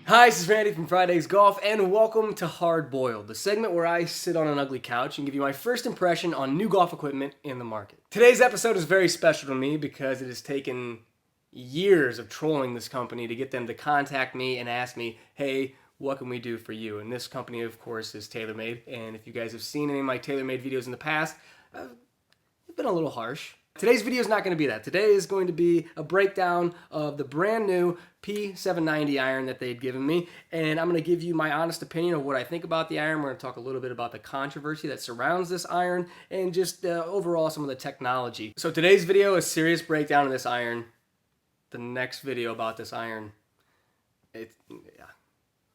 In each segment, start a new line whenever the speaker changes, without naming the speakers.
Hi, this is Randy from Friday's Golf, and welcome to Hard Boiled, the segment where I sit on an ugly couch and give you my first impression on new golf equipment in the market. Today's episode is very special to me because it has taken years of trolling this company to get them to contact me and ask me, hey, what can we do for you? And this company, of course, is TaylorMade, and if you guys have seen any of my TaylorMade videos in the past, I've been a little harsh. Today's video is not going to be that. Today is going to be a breakdown of the brand new P790 iron that they'd given me, and I'm going to give you my honest opinion of what I think about the iron. We're going to talk a little bit about the controversy that surrounds this iron and just overall some of the technology. So today's video is a serious breakdown of this iron. The next video about this iron, yeah.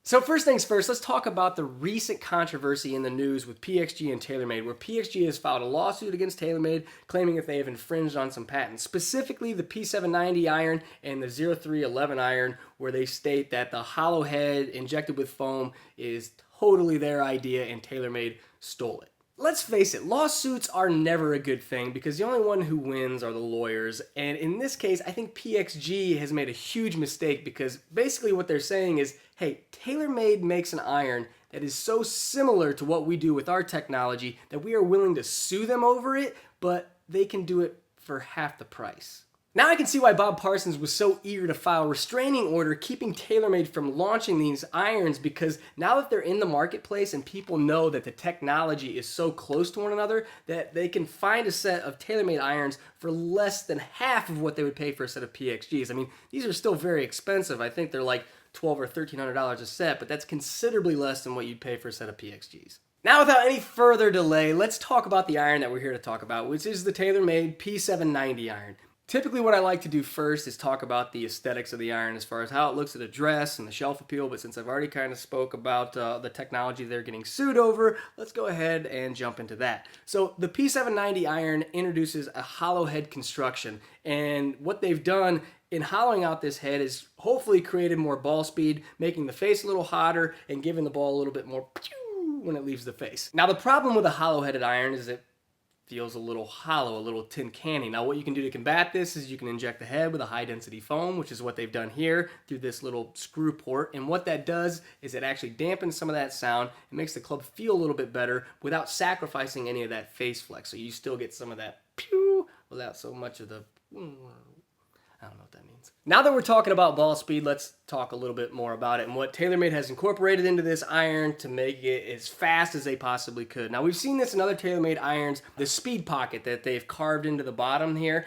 So first things first, let's talk about the recent controversy in the news with PXG and TaylorMade, where PXG has filed a lawsuit against TaylorMade claiming that they have infringed on some patents, specifically the P790 iron and the 0311 iron, where they state that the hollow head injected with foam is totally their idea and TaylorMade stole it. Let's face it, lawsuits are never a good thing because the only one who wins are the lawyers. And in this case, I think PXG has made a huge mistake because basically what they're saying is, hey, TaylorMade makes an iron that is so similar to what we do with our technology that we are willing to sue them over it, but they can do it for half the price. Now I can see why Bob Parsons was so eager to file a restraining order keeping TaylorMade from launching these irons, because now that they're in the marketplace and people know that the technology is so close to one another that they can find a set of TaylorMade irons for less than half of what they would pay for a set of PXGs. I mean, these are still very expensive. I think they're like $1,200 or $1,300 a set, but that's considerably less than what you'd pay for a set of PXGs. Now, without any further delay, let's talk about the iron that we're here to talk about, which is the TaylorMade P790 iron. Typically what I like to do first is talk about the aesthetics of the iron as far as how it looks at a dress and the shelf appeal, but since I've already kind of spoke about the technology they're getting sued over, let's go ahead and jump into that. So the P790 iron introduces a hollow head construction, and what they've done in hollowing out this head is hopefully created more ball speed, making the face a little hotter and giving the ball a little bit more pew when it leaves the face. Now the problem with a hollow-headed iron is it feels a little hollow, a little tin canny. Now what you can do to combat this is you can inject the head with a high density foam, which is what they've done here through this little screw port, and what that does is it actually dampens some of that sound and makes the club feel a little bit better without sacrificing any of that face flex, so you still get some of that pew without so much of the I don't know what that means. Now that we're talking about ball speed, let's talk a little bit more about it and what TaylorMade has incorporated into this iron to make it as fast as they possibly could. Now we've seen this in other TaylorMade irons, the speed pocket that they've carved into the bottom here.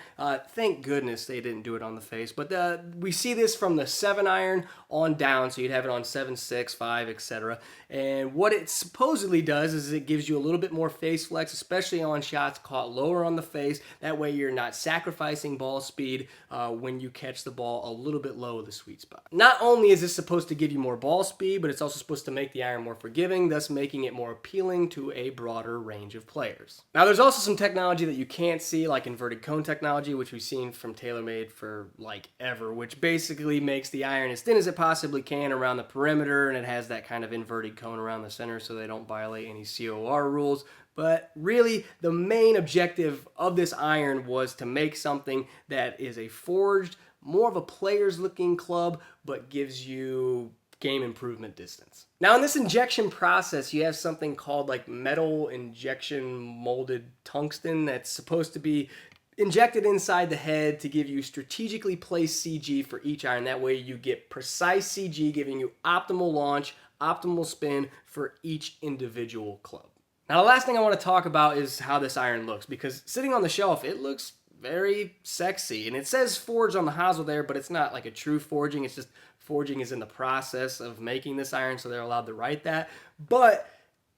Thank goodness they didn't do it on the face, but we see this from the 7 iron on down, so you'd have it on 7, 6, 5, etc. And what it supposedly does is it gives you a little bit more face flex, especially on shots caught lower on the face. That way you're not sacrificing ball speed when you catch the ball a little bit low of the sweet spot. Not only is this supposed to give you more ball speed, but it's also supposed to make the iron more forgiving, thus making it more appealing to a broader range of players. Now there's also some technology that you can't see, like inverted cone technology, which we've seen from TaylorMade for like ever, which basically makes the iron as thin as it possibly can around the perimeter, and it has that kind of inverted cone around the center so they don't violate any COR rules. But really, the main objective of this iron was to make something that is a forged, more of a player's looking club, but gives you game improvement distance. Now in this injection process, you have something called like metal injection molded tungsten that's supposed to be injected inside the head to give you strategically placed CG for each iron. That way you get precise CG, giving you optimal launch, optimal spin for each individual club. Now the last thing I want to talk about is how this iron looks, because sitting on the shelf, it looks very sexy, and it says forged on the hosel there, but it's not like a true forging. It's just forging is in the process of making this iron, so they're allowed to write that. But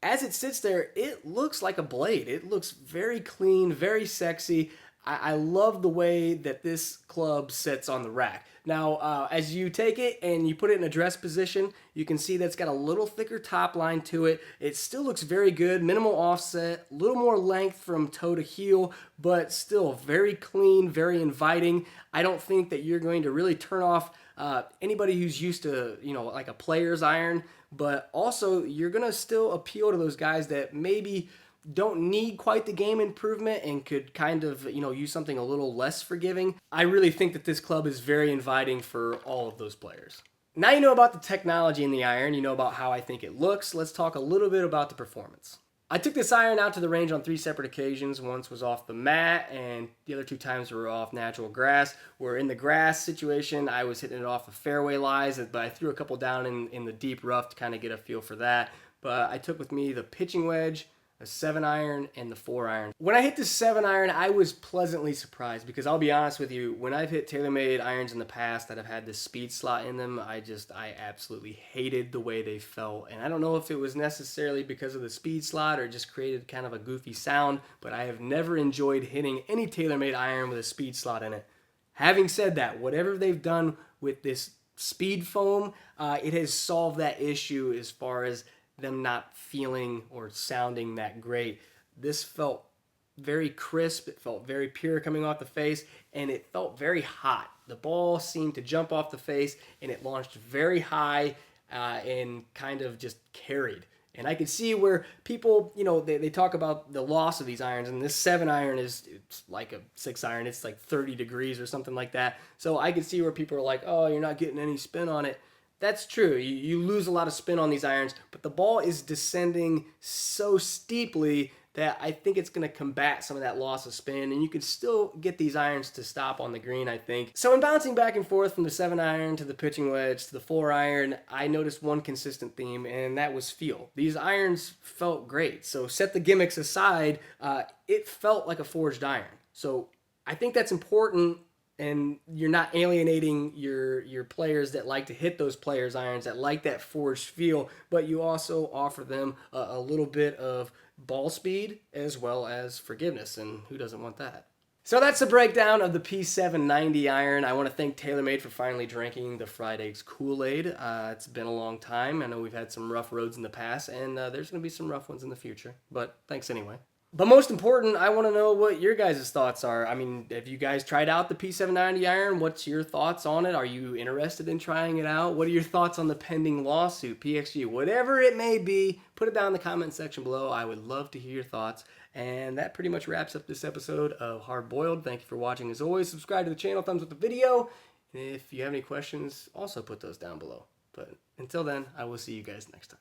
as it sits there, it looks like a blade. It looks very clean, very sexy. I love the way that this club sits on the rack. Now, as you take it and you put it in a dress position, you can see that it's got a little thicker top line to it. It still looks very good, minimal offset, a little more length from toe to heel, but still very clean, very inviting. I don't think that you're going to really turn off anybody who's used to, like a player's iron, but also you're going to still appeal to those guys that maybe don't need quite the game improvement and could kind of, use something a little less forgiving. I really think that this club is very inviting for all of those players. Now you know about the technology in the iron, you know about how I think it looks. Let's talk a little bit about the performance. I took this iron out to the range on 3 separate occasions. Once was off the mat, and the other 2 times were off natural grass. Where in the grass situation, I was hitting it off the fairway lies, but I threw a couple down in the deep rough to kind of get a feel for that. But I took with me the pitching wedge, a 7-iron, and the 4-iron. When I hit the 7-iron, I was pleasantly surprised because I'll be honest with you, when I've hit TaylorMade irons in the past that have had this speed slot in them, I absolutely hated the way they felt. And I don't know if it was necessarily because of the speed slot or just created kind of a goofy sound, but I have never enjoyed hitting any TaylorMade iron with a speed slot in it. Having said that, whatever they've done with this speed foam, it has solved that issue as far as them not feeling or sounding that great. This felt very crisp, it felt very pure coming off the face, and it felt very hot. The ball seemed to jump off the face, and it launched very high and kind of just carried. And I could see where people, they talk about the loss of these irons, and this 7-iron it's like a 6-iron. It's like 30 degrees or something like that. So I could see where people are like, oh, you're not getting any spin on it. That's true. You lose a lot of spin on these irons, but the ball is descending so steeply that I think it's going to combat some of that loss of spin, and you can still get these irons to stop on the green, I think. So in bouncing back and forth from the 7-iron to the pitching wedge to the 4-iron, I noticed one consistent theme, and that was feel. These irons felt great. So set the gimmicks aside, it felt like a forged iron. So I think that's important, and you're not alienating your players that like to hit those players' irons, that like that forged feel, but you also offer them a little bit of ball speed as well as forgiveness, and who doesn't want that? So that's the breakdown of the P790 iron. I want to thank TaylorMade for finally drinking the fried eggs Kool-Aid. It's been a long time. I know we've had some rough roads in the past, and there's going to be some rough ones in the future, but thanks anyway. But most important, I want to know what your guys' thoughts are. I mean, have you guys tried out the P790 iron? What's your thoughts on it? Are you interested in trying it out? What are your thoughts on the pending lawsuit, PXG? Whatever it may be, put it down in the comment section below. I would love to hear your thoughts. And that pretty much wraps up this episode of Hard Boiled. Thank you for watching. As always, subscribe to the channel, thumbs up the video. And if you have any questions, also put those down below. But until then, I will see you guys next time.